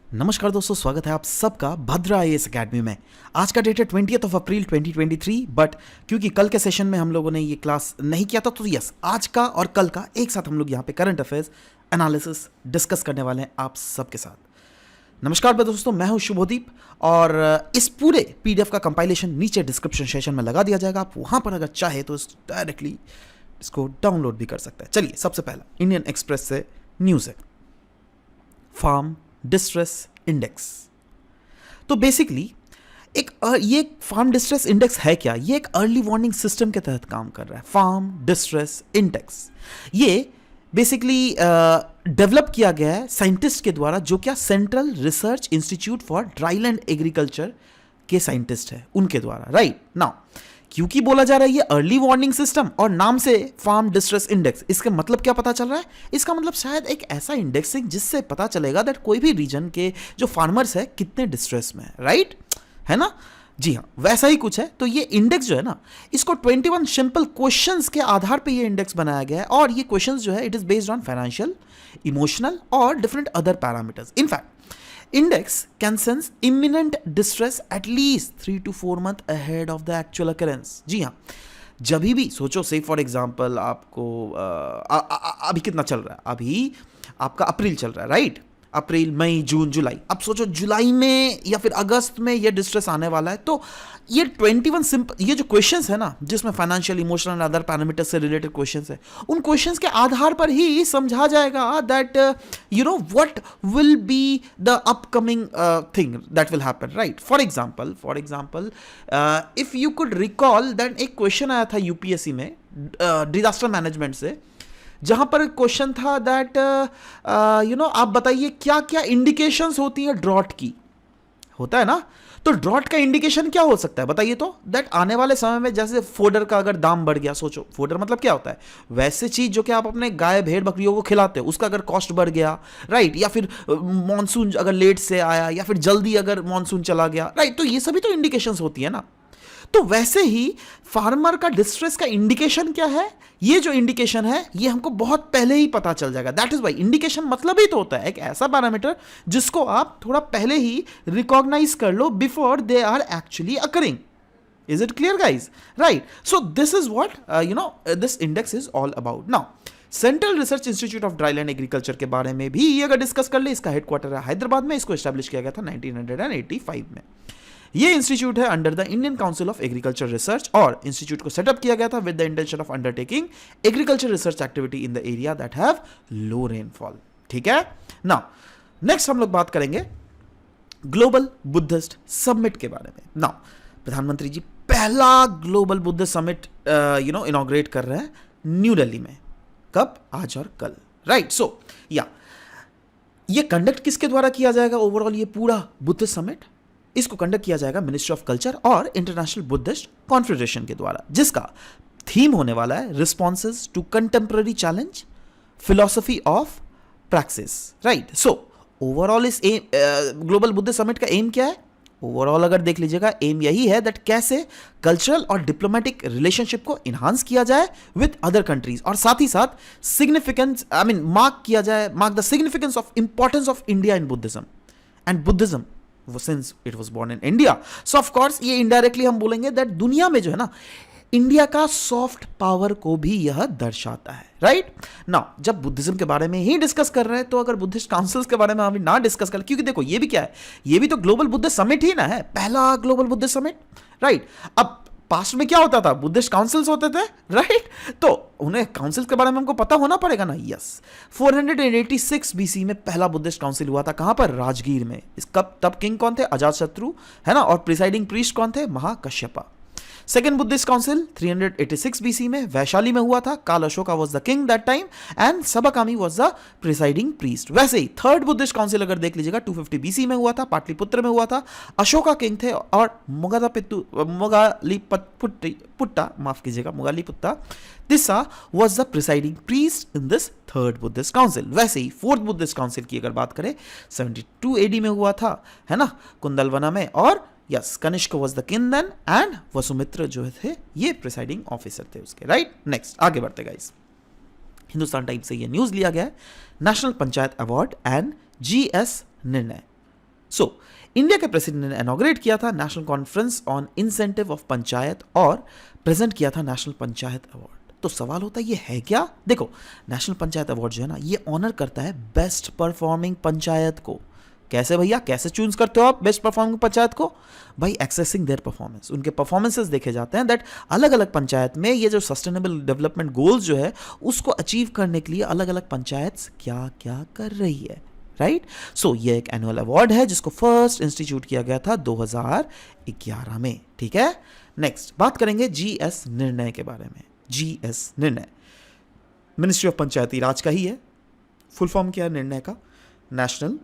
नमस्कार दोस्तों, स्वागत है आप सबका भद्रा आईएएस अकेडमी में। आज का डेट है 20 अप्रैल 2023, बट क्योंकि कल के सेशन में हम लोगों ने ये क्लास नहीं किया था, तो यस, आज का और कल का एक साथ हम लोग यहाँ पे करंट अफेयर्स एनालिसिस डिस्कस करने वाले हैं आप सबके साथ। नमस्कार दोस्तों, मैं हूँ शुभदीप और इस पूरे पीडीएफ का कंपाइलेशन नीचे डिस्क्रिप्शन सेशन में लगा दिया जाएगा। आप वहाँ पर अगर चाहे तो डायरेक्टली इसको डाउनलोड भी कर सकते हैं। चलिए, सबसे पहला इंडियन एक्सप्रेस से न्यूज़ है, फार्म डिस्ट्रेस इंडेक्स। तो बेसिकली ये फार्म डिस्ट्रेस इंडेक्स है क्या? ये एक अर्ली वार्निंग सिस्टम के तहत काम कर रहा है। फार्म डिस्ट्रेस इंडेक्स ये बेसिकली डेवलप किया गया है साइंटिस्ट के द्वारा, जो क्या central research institute for dryland agriculture के साइंटिस्ट है, उनके द्वारा। राइट नाउ, क्योंकि बोला जा रहा है ये अर्ली वार्निंग सिस्टम और नाम से फार्म डिस्ट्रेस इंडेक्स, इसका मतलब क्या पता चल रहा है? इसका मतलब शायद एक ऐसा इंडेक्सिंग जिससे पता चलेगा दैट कोई भी रीजन के जो फार्मर्स है कितने डिस्ट्रेस में है। राइट है ना? जी हाँ, वैसा ही कुछ है। तो ये इंडेक्स जो है ना, इसको 21 सिंपल क्वेश्चंस के आधार पे ये इंडेक्स बनाया गया है और ये क्वेश्चंस जो है it is based on financial, emotional और different other parameters. In fact index can sense imminent distress at least 3 to 4 months ahead of the actual occurrence। जी हाँ, जब भी सोचो, से फॉर एग्जांपल आपको अभी कितना चल रहा है? अभी आपका अप्रैल चल रहा है, राइट? अप्रैल, मई, जून, जुलाई। अब सोचो जुलाई में या फिर अगस्त में ये डिस्ट्रेस आने वाला है, तो ये 21 सिंपल ये जो क्वेश्चंस है ना, जिसमें फाइनेंशियल, इमोशनल, अदर पैरामीटर्स से रिलेटेड क्वेश्चंस है, उन क्वेश्चंस के आधार पर ही समझा जाएगा that you know what will be the upcoming thing that will happen. Right? For example if you could recall that एक क्वेश्चन आया था यूपीएससी में डिजास्टर मैनेजमेंट से, जहां पर क्वेश्चन था दैट आप बताइए क्या क्या इंडिकेशंस होती है ड्रॉट की। होता है ना? तो ड्रॉट का इंडिकेशन क्या हो सकता है बताइए? तो दैट आने वाले समय में जैसे फोडर का अगर दाम बढ़ गया, सोचो फोडर मतलब क्या होता है? वैसे चीज जो कि आप अपने गाय, भेड़, बकरियों को खिलाते हो, उसका अगर कॉस्ट बढ़ गया, राइट? या फिर मॉनसून अगर लेट से आया या फिर जल्दी अगर मॉनसून चला गया, राइट? तो ये सभी तो इंडिकेशंस होती है ना। तो वैसे ही फार्मर का डिस्ट्रेस का इंडिकेशन क्या है? ये जो इंडिकेशन है ये हमको बहुत पहले ही पता चल जाएगा। दैट इज वाई इंडिकेशन मतलब ही तो होता है एक ऐसा पैरामीटर जिसको आप थोड़ा पहले ही रिकॉग्नाइज कर लो before they are actually occurring. Is it clear guys? Right? So this is what this index is all about. Now, central research institute of dryland agriculture के बारे में भी ये अगर डिस्कस कर ले, इसका हेडक्वार्टर है हैदराबाद में। इसको एस्टैब्लिश किया गया था 1985 में। ये इंस्टीट्यूट है under the Indian council of agriculture research और इंस्टीट्यूट को सेटअप किया गया था with the intention of undertaking agriculture research activity in the area that have low rainfall. ठीक है? नाउ नेक्स्ट हम लोग बात करेंगे ग्लोबल बुद्धिस्ट समिट के बारे में। नाउ, प्रधानमंत्री जी पहला ग्लोबल बुद्धिस्ट समिट इनॉग्रेट कर रहे हैं न्यू दिल्ली में। कब? आज और कल। राइट? सो ये कंडक्ट किसके द्वारा किया जाएगा? ओवरऑल ये पूरा बुद्धिस्ट समिट, इसको कंडक्ट किया जाएगा मिनिस्ट्री ऑफ कल्चर और इंटरनेशनल बुद्धिस्ट कॉन्फेडरेशन के द्वारा, जिसका थीम होने वाला है responses to contemporary challenge, philosophy of practice. Right? So overall इस ग्लोबल बुद्धिस्ट समिट का एम क्या है? ओवरऑल अगर देख लीजिएगा, एम यही है दैट कैसे कल्चरल और डिप्लोमेटिक रिलेशनशिप को इन्हांस किया जाए विद अदर कंट्रीज, और साथ ही साथ significance mark the significance of importance of India in Buddhism and Buddhism since it was born in India। So of course ये इनडायरेक्टली हम बोलेंगे दैट दुनिया में जो है ना, इंडिया का सॉफ्ट पावर को भी यह दर्शाता है। राइट? नाउ, जब बुद्धिज्म के बारे में ही डिस्कस कर रहे हैं, तो अगर बुद्धिस्ट काउंसिल्स के बारे में हम ना डिस्कस कर, क्योंकि देखो ये भी क्या है, ये भी तो ग्लोबल बुद्धिस्ट समिट ही ना है, पहला ग्लोबल बुद्धिस्ट समिट। राइट? अब पास्ट में क्या होता था? बुद्धिस्ट काउंसिल्स होते थे, राइट? तो उन्हें काउंसिल्स के बारे में हमको पता होना पड़ेगा ना। यस, 486 बीसी में पहला बुद्धिस्ट काउंसिल हुआ था। कहां पर? राजगीर में। तब किंग कौन थे? अजातशत्रु, है ना? और प्रिसाइडिंग प्रीस्ट कौन थे? Mahakashyapa. Second Buddhist council 386 BC में वैशाली में हुआ था। Kalashoka was the king that time and Sabakami was the presiding priest. वैसे ही थर्ड बुद्धिस्ट काउंसिल अगर देख लीजिएगा 250 बीसी में हुआ था, पाटलिपुत्र में हुआ था। अशोका किंग थे और Moggaliputta Tissa was the presiding priest in this third Buddhist council. वैसे ही फोर्थ बुद्धिस्ट काउंसिल की अगर बात करें 72 एडी में हुआ था, है ना, कुंदलवना में। और yes, Kanishka was the king then and Vasumitra जो थे ये प्रिसाइडिंग ऑफिसर थे उसके। राइट? नेक्स्ट आगे बढ़ते गाइस। हिंदुस्तान टाइम्स से ये न्यूज लिया गया है, national panchayat award and GS निर्णय। सो इंडिया के प्रेसिडेंट ने इनॉग्रेट किया था national conference on incentive of panchayat और प्रेजेंट किया था नेशनल पंचायत अवार्ड। तो सवाल होता है ये है क्या? देखो, नेशनल पंचायत अवार्ड जो है ना, ये ऑनर करता है बेस्ट परफॉर्मिंग पंचायत को। कैसे भैया, कैसे चूज करते हो आप बेस्ट परफॉर्मिंग पंचायत को? भाई एक्सेसिंग देयर परफॉर्मेंस, उनके परफॉर्मेंसेस देखे जाते हैं दैट अलग अलग पंचायत में ये जो सस्टेनेबल डेवलपमेंट गोल्स जो है उसको अचीव करने के लिए अलग अलग पंचायत क्या क्या कर रही है, राइट? सो ये एक एनुअल अवार्ड है जिसको फर्स्ट इंस्टीट्यूट किया गया था 2011 में, ठीक है। नेक्स्ट बात करेंगे जीएस निर्णय के बारे में। जीएस निर्णय मिनिस्ट्री ऑफ पंचायती राज का ही है। फुल फॉर्म क्या है निर्णय का? National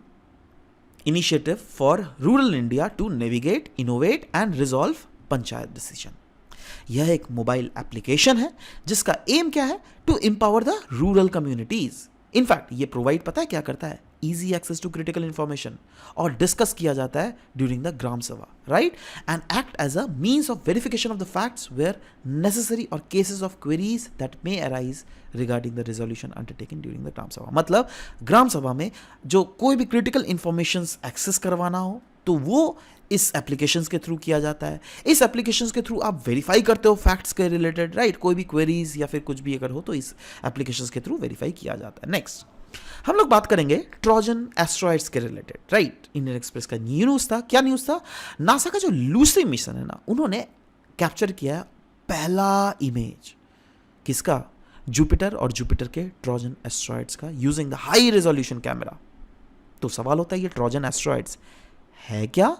initiative for rural India to navigate, innovate and resolve panchayat decision. यह एक मोबाइल एप्लीकेशन है जिसका एम क्या है? To empower the rural communities. In fact ये प्रोवाइड पता है क्या करता है? Easy access to critical information, और डिस्कस किया जाता है during the gram sabha, right? And act as a means of verification of the facts where necessary और cases of queries that may arise regarding the resolution undertaken during the gram sabha. मतलब ग्राम सभा में जो कोई भी क्रिटिकल इंफॉर्मेशन एक्सेस करवाना हो तो वो इस एप्लीकेशंस के थ्रू किया जाता है। इस एप्लीकेशंस के थ्रू आप वेरीफाई करते हो फैक्ट्स के रिलेटेड, राइट? कोई भी क्वेरीज या फिर कुछ भी अगर हो तो इस एप्लीकेशंस के थ्रू वेरीफाई किया जाता है। नेक्स्ट हम लोग बात करेंगे ट्रोजन एस्ट्रॉइड्स के रिलेटेड, राइट? इंडियन एक्सप्रेस का न्यूज़ था। क्या न्यूज़ था? नासा का जो लूसी मिशन है ना, उन्होंने कैप्चर किया पहला इमेज किसका? जुपिटर और जुपिटर के ट्रोजन एस्ट्रॉइड्स का using the high resolution camera. तो सवाल होता है ये ट्रोजन एस्ट्रॉइड्स है क्या?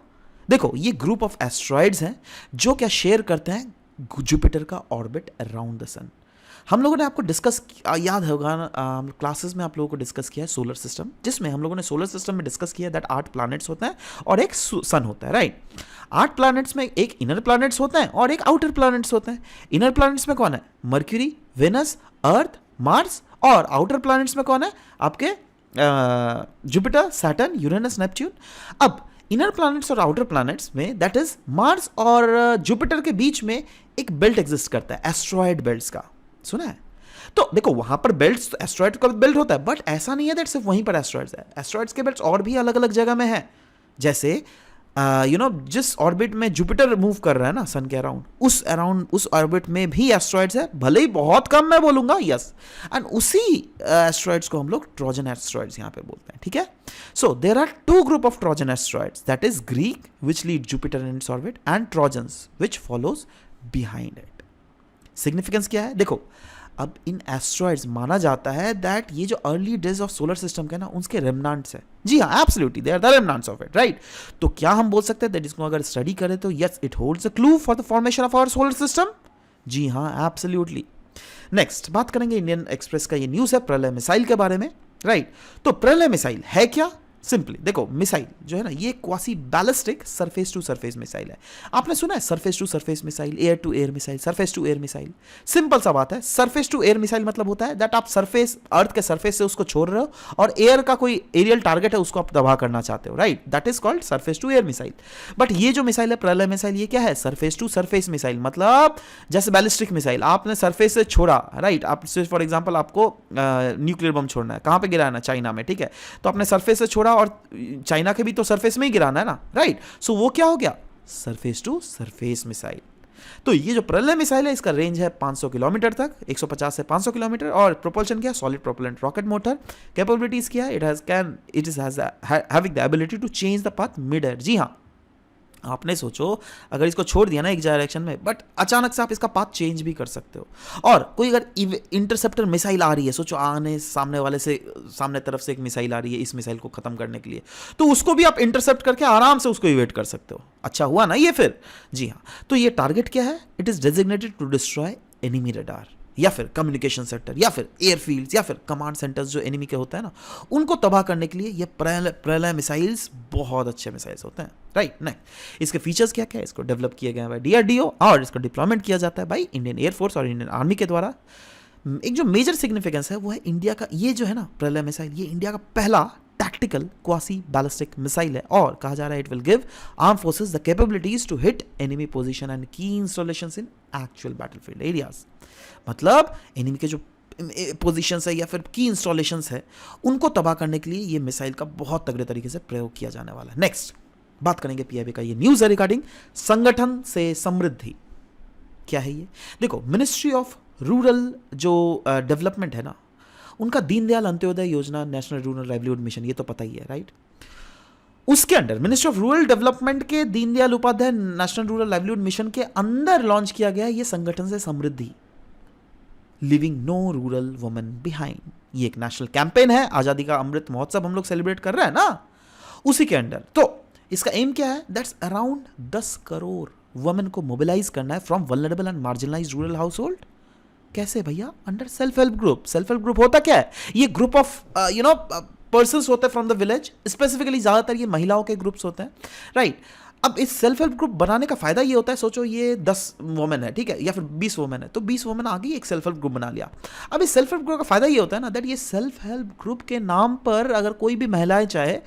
देखो, ये ग्रुप ऑफ एस्ट्रॉइड्स हैं जो क्या शेयर करते हैं जुपिटर का ऑर्बिट अराउंड द सन। हम लोगों ने आपको डिस्कस, याद होगा क्लासेस में आप लोगों को डिस्कस किया है सोलर सिस्टम, जिसमें हम लोगों ने सोलर सिस्टम में डिस्कस किया दैट 8 प्लैनेट्स होते हैं और एक सन होता है, राइट? 8 प्लैनेट्स में एक इनर प्लैनेट्स होते हैं और एक आउटर प्लैनेट्स होते हैं। इनर प्लैनेट्स में कौन है? मर्क्यूरी, वेनस, अर्थ, मार्स। और आउटर प्लैनेट्स में कौन है? आपके जुपिटर, सैटर्न, यूरेनस, नेपच्यून। अब इनर प्लैनेट्स और आउटर प्लैनेट्स में दैट इज मार्स और जुपिटर के बीच में एक बेल्ट एग्जिस्ट करता है, एस्ट्रॉयड बेल्ट्स का। सुना है? तो देखो वहां पर बेल्ट्स, एस्ट्रॉयड का बेल्ट होता है, बट ऐसा नहीं है दैट सिर्फ वहीं पर एस्ट्रॉयड्स है। एस्ट्रॉयड्स के बेल्ट्स और भी अलग अलग जगह में है। जैसे जिस ऑर्बिट में जुपिटर मूव कर रहा है ना सन के अराउंड, उस ऑर्बिट में भी एस्ट्रॉयड्स है, भले ही बहुत कम मैं बोलूंगा, यस। एंड उसी एस्ट्रॉयड्स को हम लोग ट्रोजन एस्ट्रॉयड्स यहां पे बोलते हैं, ठीक है? So there are 2 group of Trojan asteroids, that is Greek which lead Jupiter in its orbit and Trojans which follows behind it. Significance क्या है? देखो, अब इन एस्ट्रॉइड्स माना जाता है दैट ये जो early days of solar system के ना उनके रेमनांट्स है। जी हाँ, absolutely they are the remnants of it, right? तो क्या हम बोल सकते हैं दैट इसको अगर स्टडी करें तो yes, it holds a clue for the formation of our solar system. जी हाँ, एब्सोल्युटली। नेक्स्ट बात करेंगे इंडियन एक्सप्रेस का ये न्यूज़ है प्रलय मिसाइल के बारे में, राइट? तो प्रलय मिसाइल है क्या? सिंपली देखो, मिसाइल जो है ना ये quasi ballistic surface to surface missile है। आपने सुना है surface to surface missile, air to air missile, surface to air missile? Simple सा बात है, सरफेस टू एयर मिसाइल मतलब होता है दैट आप सरफेस, अर्थ के सरफेस से उसको छोड़ रहे हो और एयर का कोई एरियल टारगेट है उसको आप तबाह करना चाहते हो, right? That is called surface to air missile. But ये जो मिसाइल है प्रलय मिसाइल, ये क्या है? Surface to surface missile. मतलब जैसे बैलिस्टिक मिसाइल आपने सरफेस से छोड़ा, राइट? आप फॉर एग्जाम्पल आपको न्यूक्लियर बम छोड़ना है, कहां पे गिराना? चाइना में, ठीक है? तो आपने सरफेस से छोड़ा और चाइना के भी तो सरफेस में ही गिराना है ना, राइट? सो वो क्या हो गया? Surface to surface missile. तो ये जो प्रलय मिसाइल है इसका रेंज है 500 किलोमीटर तक, 150 से 500 किलोमीटर। और प्रोपल्शन क्या? Solid propellant rocket motor. Capabilities क्या? It has having the ability to change the path mid air. जी हाँ, आपने सोचो अगर इसको छोड़ दिया ना एक डायरेक्शन में, बट अचानक से आप इसका पाथ चेंज भी कर सकते हो। और कोई अगर इंटरसेप्टर मिसाइल आ रही है, सोचो सामने तरफ से एक मिसाइल आ रही है इस मिसाइल को खत्म करने के लिए, तो उसको भी आप इंटरसेप्ट करके आराम से उसको इवेट कर सकते हो। अच्छा हुआ ना ये फिर? जी हाँ। तो ये टारगेट क्या है? It is designated to destroy enemy radar या फिर कम्युनिकेशन सेंटर या फिर एयरफील्ड्स या फिर कमांड सेंटर्स जो एनिमी के होते हैं ना, उनको तबाह करने के लिए ये प्रलय मिसाइल्स बहुत अच्छे मिसाइल्स होते हैं, राइट? नहीं, इसके फीचर्स क्या क्या है? इसको डेवलप किया गया है DRDO और इसको डिप्लॉयमेंट किया जाता है भाई इंडियन एयरफोर्स और इंडियन आर्मी के द्वारा। एक जो मेजर सिग्निफिकेंस है वो है इंडिया का, ये जो है ना प्रलय मिसाइल, ये इंडिया का पहला टैक्टिकल क्वासी बैलिस्टिक मिसाइल है और कहा जा रहा है it will give arm forces the capabilities to hit enemy position and key installations in actual battlefield areas. मतलब एनिमी के जो पोजीशंस है या फिर की इंस्टॉलेशंस है, उनको तबाह करने के लिए ये मिसाइल का बहुत तगड़े तरीके से प्रयोग किया जाने वाला है। नेक्स्ट बात करेंगे पीआईबी का ये न्यूज़ है रिगार्डिंग संगठन से समृद्धि। क्या है ये? देखो, मिनिस्ट्री ऑफ रूरल जो डेवलपमेंट है ना, उनका दीनदयाल अंत्योदय योजना, नेशनल रूरल लाइवलीहुड मिशन, ये तो पता ही है, राइट? उसके under ministry of rural development के Deendayal Upadhyaya national rural livelihood mission के अंदर लॉन्च किया गया ये संगठन से समृद्धि, leaving no rural women behind. ये एक नेशनल कैंपेन है, आजादी का अमृत महोत्सव हम लोग सेलिब्रेट कर रहे हैं ना, उसी के अंडर। तो इसका एम क्या है? दैट्स अराउंड 10 करोड़ वुमेन को मोबिलाइज करना है from vulnerable and marginalised rural house hold. कैसे भैया? Under self help group. Self help group होता क्या है? ये ग्रुप ऑफ पर्सन्स होते हैं फ्रॉम द विलेज, स्पेसिफिकली ज्यादातर ये महिलाओं के ग्रुप्स होते हैं, राइट? अब इस सेल्फ हेल्प ग्रुप बनाने का फायदा ये होता है, सोचो ये 10 वुमेन है, ठीक है, या फिर 20 वुमेन है, तो 20 वुमेन आ गई, एक सेल्फ हेल्प ग्रुप बना लिया। अब इस सेल्फ हेल्प ग्रुप का फायदा ये होता है ना, दैट ये सेल्फ हेल्प ग्रुप के नाम पर अगर कोई भी महिलाएं चाहे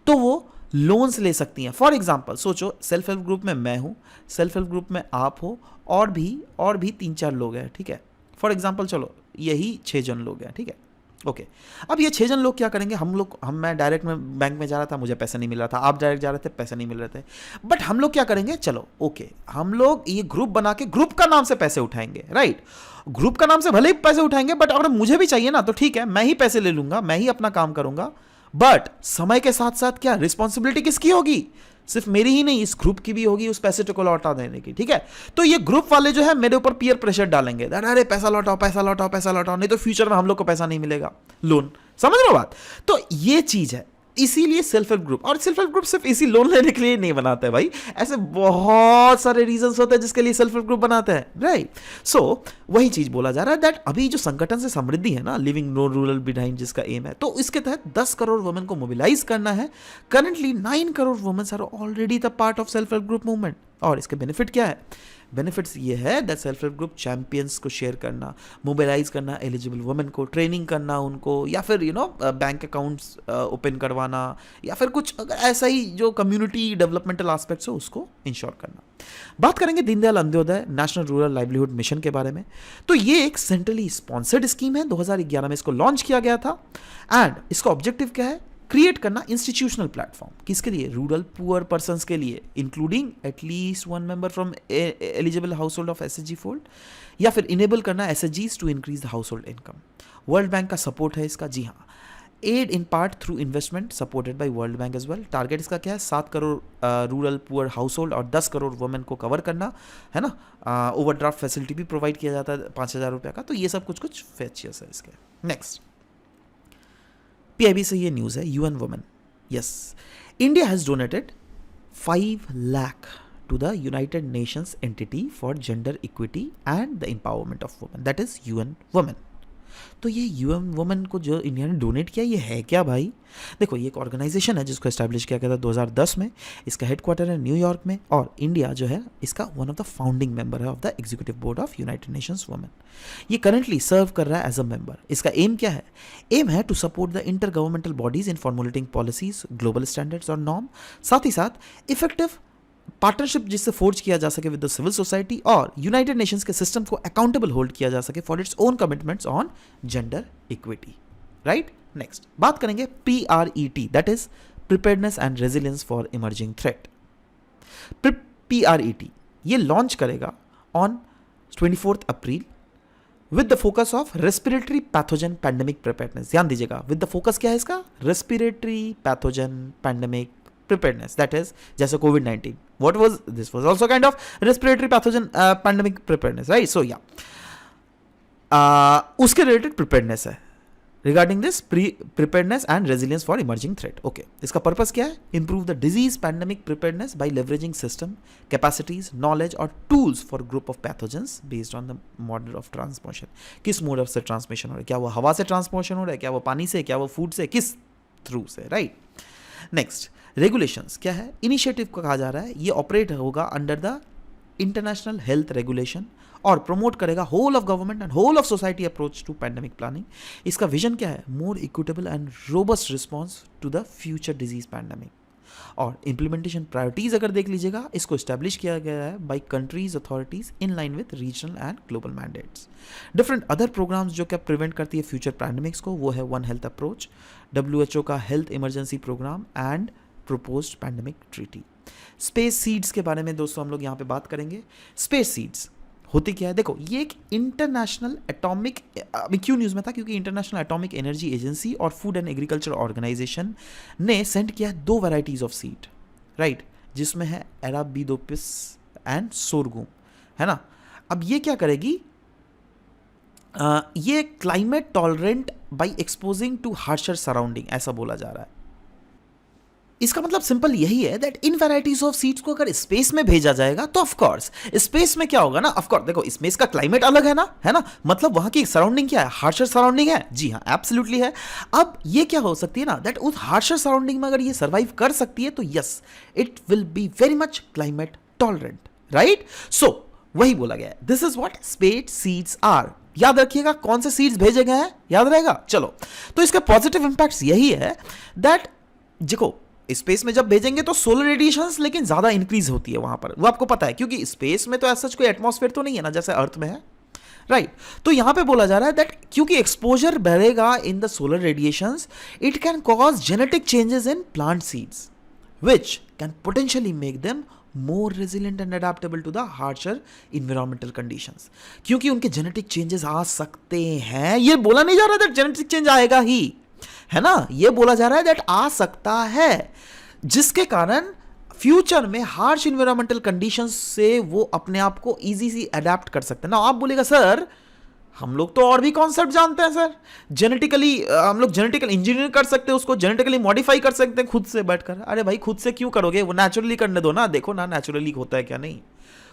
तो वो लोन्स ले सकती हैं। फॉर एग्जाम्पल सोचो, सेल्फ हेल्प ग्रुप में मैं हूँ, सेल्फ हेल्प ग्रुप में आप हो, और भी 3-4 लोग हैं, ठीक है। फॉर एग्जाम्पल चलो यही 6 जन लोग हैं, ठीक है, ओके। अब ये 6 जन लोग क्या करेंगे? मैं डायरेक्ट में बैंक में जा रहा था, मुझे पैसा नहीं मिल रहा था, आप डायरेक्ट जा रहे थे, पैसे नहीं मिल रहे थे, बट हम लोग क्या करेंगे? चलो ओके, हम लोग ये ग्रुप बना के ग्रुप का नाम से पैसे उठाएंगे, राइट? ग्रुप का नाम से भले ही पैसे उठाएंगे, बट अगर मुझे भी चाहिए ना तो ठीक है, मैं ही पैसे ले लूंगा, मैं ही अपना काम करूंगा, बट समय के साथ साथ क्या रिस्पॉन्सिबिलिटी किसकी होगी? सिर्फ मेरी ही नहीं, इस ग्रुप की भी होगी उस पैसे को लौटा देने की, ठीक है। तो ये ग्रुप वाले जो है मेरे ऊपर पीयर प्रेशर डालेंगे, अरे पैसा लौटाओ पैसा लौटाओ पैसा लौटाओ, नहीं तो फ्यूचर में हम लोग को पैसा नहीं मिलेगा, लोन। समझ रहे हो बात? तो ये चीज है, इसीलिए सेल्फ हेल्प ग्रुप। और सेल्फ हेल्प ग्रुप सिर्फ इसी लोन लेने के लिए नहीं बनाते भाई, ऐसे बहुत सारे रीजंस होते हैं जिसके लिए सेल्फ हेल्प ग्रुप बनाते हैं, राइट? सो वही चीज बोला जा रहा है दैट अभी जो संगठन से समृद्धि है ना, लिविंग नो रूरल बिहाइंड, जिसका एम है, तो इसके तहत 10 करोड़ वुमेन को मोबिलाइज करना है। Currently 9 crore women are already the part of self help group movement. और इसके बेनिफिट क्या है? बेनिफिट्स ये है that self help group champions को शेयर करना, मोबिलाइज करना एलिजिबल वुमेन को, ट्रेनिंग करना उनको, या फिर बैंक अकाउंट्स ओपन करवाना, या फिर कुछ अगर ऐसा ही जो कम्युनिटी डेवलपमेंटल एस्पेक्ट्स हो उसको इंश्योर करना। बात करेंगे Deendayal Antyodaya national rural livelihood mission के बारे में। तो ये एक सेंट्रली स्पॉन्सर्ड स्कीम है, 2011 में इसको लॉन्च किया गया था, एंड इसका ऑब्जेक्टिव क्या है? क्रिएट करना इंस्टीट्यूशनल प्लेटफॉर्म, किसके लिए? रूरल पुअर पर्सन्स के लिए, including at least 1 member from eligible household of SHG fold, या फिर इनेबल करना एसएचजीज to increase the household income. World Bank का सपोर्ट है इसका, जी हाँ, aid in part through investment supported by World Bank as well. Target इसका क्या है? 7 crore rural poor household और 10 करोड़ वुमेन को कवर करना है ना। ओवरड्राफ्ट फैसिलिटी भी प्रोवाइड किया जाता है 5,000 रुपये का। तो ये सब कुछ फीचर्स है इसके। नेक्स्ट पीआईबी से ये न्यूज़ है, UN Women, yes, India has donated 5 lakh to the United Nations entity for gender equity and the empowerment of women, that is UN Women. तो ये यूएन वुमेन को जो इंडिया ने डोनेट किया, ये है क्या भाई? देखो, ये एक ऑर्गेनाइजेशन है जिसको एस्टैब्लिश किया गया था 2010 में। इसका हेडक्वार्टर है न्यूयॉर्क में, और इंडिया जो है इसका one of the founding member है of the executive board of United Nations Women. ये करंटली सर्व कर रहा है एज अ मेंबर। इसका एम क्या है? एम है to support the intergovernmental bodies in formulating policies, global standards और नॉर्म, साथ ही साथ इफेक्टिव पार्टनरशिप जिससे फोर्ज किया जा सके विद द सिविल सोसाइटी, और यूनाइटेड नेशंस के सिस्टम को अकाउंटेबल होल्ड किया जा सके for its own commitments on gender equity, right? Next बात करेंगे PRET, that is preparedness and resilience for emerging threat. PRET ये लॉन्च करेगा on 24 April with the focus of respiratory pathogen pandemic preparedness. ध्यान दीजिएगा, with the focus क्या है इसका? Respiratory pathogen pandemic preparedness, that is जैसे COVID-19, this was also kind of respiratory pathogen pandemic preparedness, right? So yeah, उसके related preparedness है regarding this preparedness and resilience for emerging threat. Okay, इसका purpose क्या है? Improve the disease pandemic preparedness by leveraging system, capacities, knowledge और tools for group of pathogens based on the mode of transmission. किस mode से transmission हो रहा है? क्या वो हवा से transmission हो रहा है? क्या वो पानी से? क्या वो food से? किस through से, right? नेक्स्ट रेगुलेशंस क्या है? इनिशिएटिव को कहा जा रहा है, ये ऑपरेट होगा under the International Health Regulation और प्रमोट करेगा whole of government and whole of society approach to pandemic planning. इसका विजन क्या है? More equitable and robust response to the future disease pandemic. और इम्प्लीमेंटेशन प्रायोरिटीज़ अगर देख लीजिएगा, इसको इस्टेब्लिश किया गया है by countries authorities in line with regional and global mandates. Different other programmes जो क्या प्रिवेंट करती है फ्यूचर पैंडमिक्स को, वो है वन हेल्थ अप्रोच, WHO का health emergency programme and proposed pandemic treaty. Space seeds के बारे में दोस्तों हम लोग यहाँ पे बात करेंगे। स्पेस सीड्स होती क्या है, देखो ये एक इंटरनेशनल एटॉमिक, अभी क्यों न्यूज़ में था, क्योंकि इंटरनेशनल एटॉमिक एनर्जी एजेंसी और फूड एंड एग्रीकल्चर ऑर्गेनाइजेशन ने सेंड किया है 2 वैराइटीज़ ऑफ सीड, राइट, जिसमें है एराबिडोपिस एंड सोरगुम, है ना। अब ये क्या करेगी, ये climate tolerant by exposing to harsher surrounding, ऐसा बोला जा रहा है। इसका मतलब सिंपल यही है that in varieties of seeds को अगर स्पेस में भेजा जाएगा तो ऑफ कोर्स स्पेस में क्या होगा ना, ऑफ कोर्स देखो स्पेस का क्लाइमेट अलग है ना, मतलब वहां की सराउंडिंग क्या है, हार्शर सराउंडिंग है, जी हाँ एब्सोल्युटली है। अब ये क्या हो सकती है ना, दैट उस हार्शर सराउंडिंग में अगर ये सर्वाइव कर सकती है तो yes it will be very much climate tolerant, right. So वही बोला गया है, this is what space seeds are. याद रखिएगा कौन से सीड्स भेजे गए हैं, याद रहेगा। चलो, तो इसका पॉजिटिव इंपैक्ट यही है दैट देखो स्पेस में जब भेजेंगे तो सोलर रेडिएशंस लेकिन ज्यादा इंक्रीज होती है वहां पर, वो आपको पता है, क्योंकि स्पेस में तो ऐसा कोई एटमॉस्फेयर तो नहीं है ना जैसे अर्थ में है, राइट। तो यहां पे बोला जा रहा है दैट क्योंकि एक्सपोजर बढ़ेगा in the solar radiations, it can cause genetic changes in plant seeds which can potentially make them more resilient and adaptable to the harsher environmental conditions। क्योंकि उनके जेनेटिक चेंजेस आ सकते हैं, ये बोला नहीं जा रहा दैट जेनेटिक चेंज आएगा ही, है ना, ये बोला जा रहा है दैट आ सकता है, जिसके कारण फ्यूचर में हार्श इन्वायरमेंटल कंडीशंस से वो अपने आप को इजी सी अडेप्ट कर सकते हैं ना। आप बोलेगा सर हम लोग तो और भी कॉन्सेप्ट जानते हैं सर, जेनेटिकली हम लोग जेनेटिकल इंजीनियर कर सकते हैं, उसको जेनेटिकली मॉडिफाई कर सकते हैं खुद से बैठकर। अरे भाई खुद से क्यों करोगे, वो नेचुरली करने दो ना, देखो ना नेचुरली होता है क्या नहीं,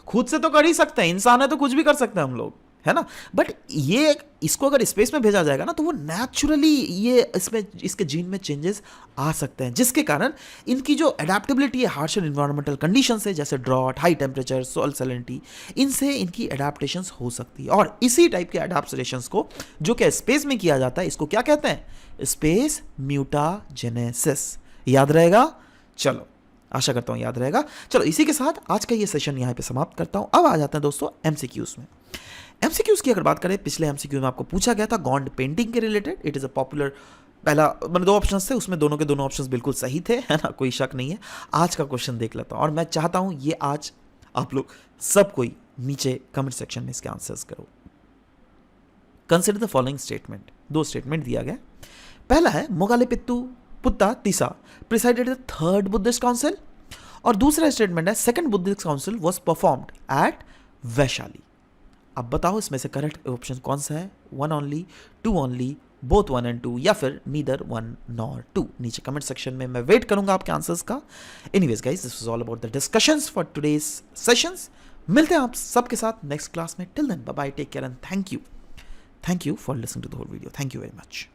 खुद से तो कर ही सकते हैं, इंसान है तो कुछ भी कर सकते हैं हम लोग, है ना। बट ये इसको अगर स्पेस में भेजा जाएगा ना तो वो नेचुरली ये इसमें इसके जीन में चेंजेस आ सकते हैं, जिसके कारण इनकी जो अडेप्टेबिलिटी है हार्शर इन्वायरमेंटल कंडीशन से, जैसे drought, high temperature, soil salinity, इनसे इनकी अडेप्टेशंस हो सकती है। और इसी टाइप के अडेप्टेशंस को जो कि स्पेस में किया जाता है इसको क्या कहते हैं, स्पेस म्यूटाजेनेसिस। याद रहेगा, चलो आशा करता हूं याद रहेगा। चलो इसी के साथ आज का ये सेशन यहां पे समाप्त करता हूं। अब आ जाते हैं दोस्तों एमसीक्यूज में। एमसीक्यूज की अगर बात करें, पिछले एमसीक्यू में आपको पूछा गया था गॉन्ड पेंटिंग के related, it is a popular, पहला मैंने 2 ऑप्शंस थे उसमें दोनों के दोनों ऑप्शंस बिल्कुल सही थे, है ना, कोई शक नहीं है। आज का क्वेश्चन देख लेता हूं और मैं चाहता हूं ये आज आप लोग सब कोई नीचे कमेंट सेक्शन में इसके आंसर्स करो। Consider the following statement, 2 statement दिया गया। पहला है Moggaliputta Tissa presided the 3rd Buddhist council, और दूसरा स्टेटमेंट है 2nd Buddhist council was performed at Vaishali. अब बताओ इसमें से करेक्ट ऑप्शन कौन सा है, 1 ओनली, 2 ओनली, बोथ 1 and 2, या फिर नीदर 1 nor 2। नीचे कमेंट सेक्शन में मैं वेट करूंगा आपके आंसर्स का। Anyways guys, this was all about the discussions for today's sessions. मिलते हैं आप सबके साथ नेक्स्ट क्लास में। Till then bye bye, take care and thank you for listening to the whole video. Thank you very much.